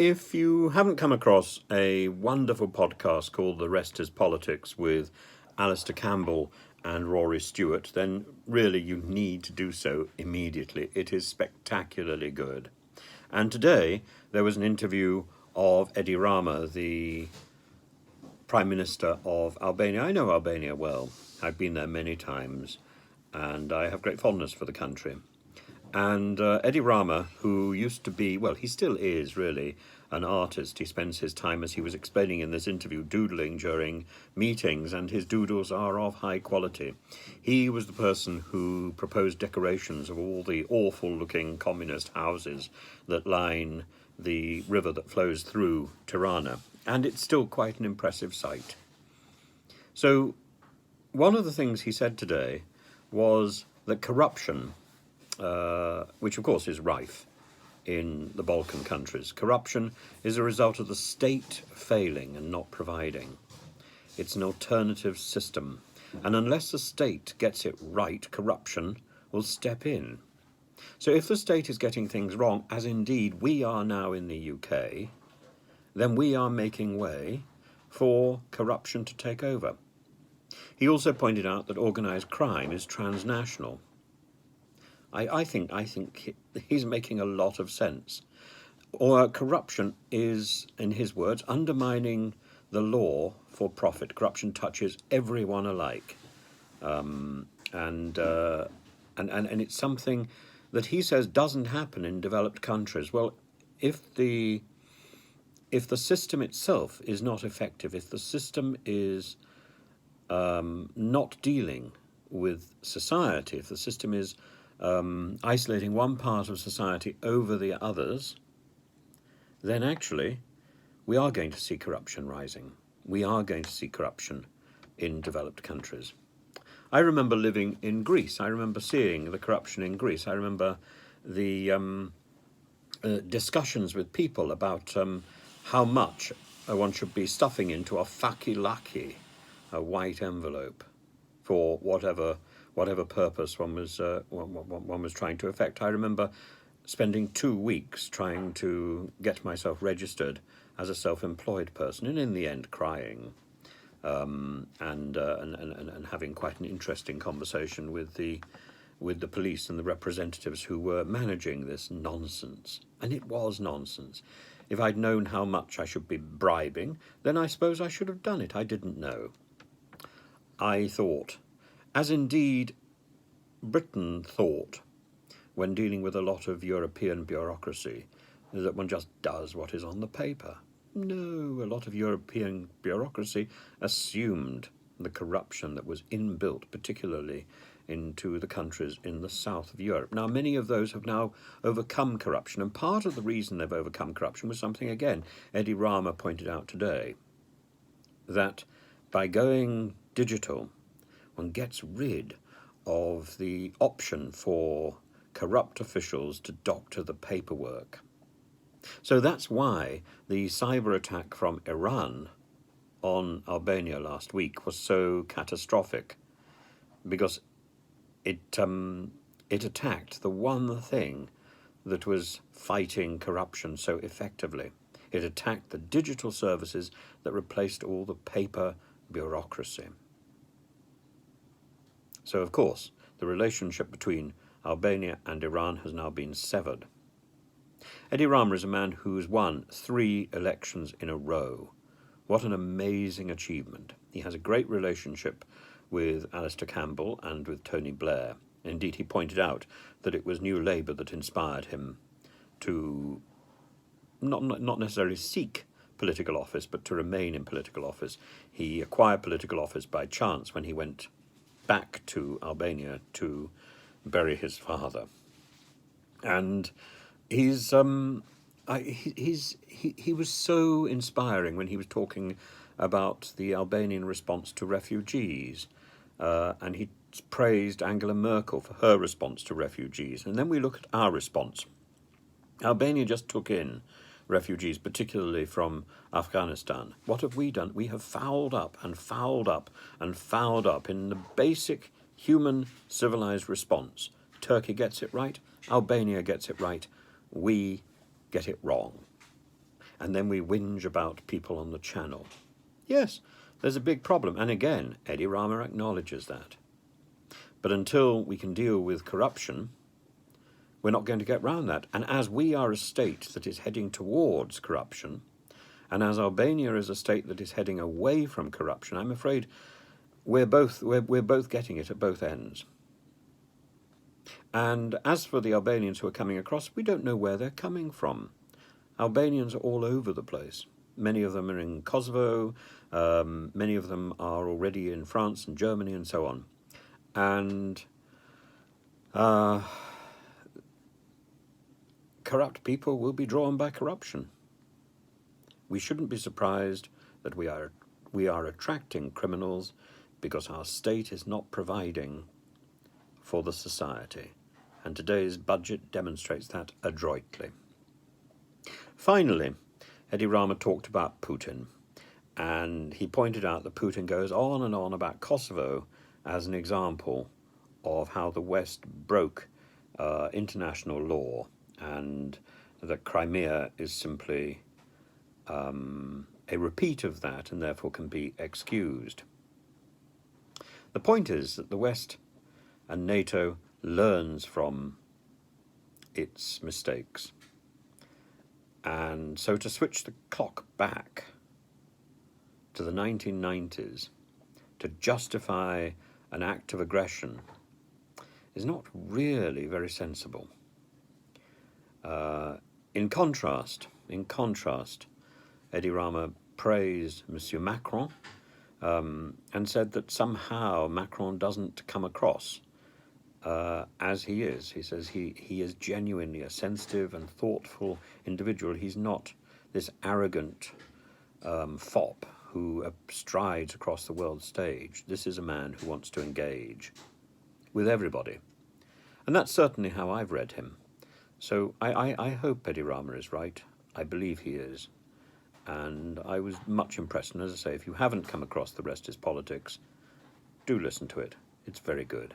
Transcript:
If you haven't come across a wonderful podcast called The Rest is Politics with Alastair Campbell and Rory Stewart, then really you need to do so immediately. It is spectacularly good. And today there was an interview of Rama, the Prime Minister of Albania. I know Albania well. I've been there many times and I have great fondness for the country. And Rama, who used to be, well, he still is really an artist. He spends his time, as he was explaining in this interview, doodling during meetings, and his doodles are of high quality. He was the person who proposed decorations of all the awful-looking communist houses that line the river that flows through Tirana, and it's still quite an impressive sight. So one of the things he said today was that corruption, which of course is rife in the Balkan countries. Corruption is a result of the state failing and not providing. It's an alternative system, and unless the state gets it right, corruption will step in. So if the state is getting things wrong, as indeed we are now in the UK, then we are making way for corruption to take over. He also pointed out that organised crime is transnational. I think he's making a lot of sense. Or corruption is, in his words, undermining the law for profit. Corruption touches everyone alike, and it's something that he says doesn't happen in developed countries. Well, if the system itself is not effective, if the system is not dealing with society, if the system is isolating one part of society over the others, then actually we are going to see corruption rising. We are going to see corruption in developed countries. I remember living in Greece. I remember seeing the corruption in Greece. I remember the discussions with people about how much one should be stuffing into a fakilaki, a white envelope, for whatever purpose one was trying to effect. I remember spending 2 weeks trying to get myself registered as a self-employed person, and in the end crying, and having quite an interesting conversation with the police and the representatives who were managing this nonsense. And it was nonsense. If I'd known how much I should be bribing, then I suppose I should have done it. I didn't know. I thought, as indeed Britain thought when dealing with a lot of European bureaucracy, that one just does what is on the paper. No, a lot of European bureaucracy assumed the corruption that was inbuilt, particularly into the countries in the south of Europe. Now, many of those have now overcome corruption, and part of the reason they've overcome corruption was something, again, Rama pointed out today, that by going digital, one gets rid of the option for corrupt officials to doctor the paperwork. So that's why the cyber attack from Iran on Albania last week was so catastrophic, because it attacked the one thing that was fighting corruption so effectively. It attacked the digital services that replaced all the paper bureaucracy. So, of course, the relationship between Albania and Iran has now been severed. Rama is a man who's won 3 elections in a row. What an amazing achievement. He has a great relationship with Alastair Campbell and with Tony Blair. Indeed, he pointed out that it was New Labour that inspired him to not necessarily seek political office, but to remain in political office. He acquired political office by chance when he went back to Albania to bury his father, and he was so inspiring when he was talking about the Albanian response to refugees, and he praised Angela Merkel for her response to refugees. And then we look at our response. Albania just took in refugees, particularly from Afghanistan. What have we done? We have fouled up and fouled up and fouled up in the basic human civilized response. Turkey gets it right, Albania gets it right, we get it wrong. and then we whinge about people on the channel. Yes, there's a big problem, and again, Eddie Rama acknowledges that. But until we can deal with corruption, we're not going to get round that. And as we are a state that is heading towards corruption, and as Albania is a state that is heading away from corruption, I'm afraid we're both getting it at both ends. And as for the Albanians who are coming across, we don't know where they're coming from. Albanians are all over the place. Many of them are in Kosovo, many of them are already in France and Germany and so on. And corrupt people will be drawn by corruption. We shouldn't be surprised that we are attracting criminals because our state is not providing for the society. And today's budget demonstrates that adroitly. Finally, Eddie Rama talked about Putin, and he pointed out that Putin goes on and on about Kosovo as an example of how the West broke international law, and that Crimea is simply a repeat of that and therefore can be excused. The point is that the West and NATO learns from its mistakes. And so to switch the clock back to the 1990s to justify an act of aggression is not really very sensible. In contrast, Eddie Rama praised Monsieur Macron and said that somehow Macron doesn't come across as he is. He says he is genuinely a sensitive and thoughtful individual. He's not this arrogant fop who strides across the world stage. This is a man who wants to engage with everybody. And that's certainly how I've read him. So I hope Eddie Rama is right. I believe he is. And I was much impressed. And as I say, if you haven't come across The Rest is Politics, do listen to it. It's very good.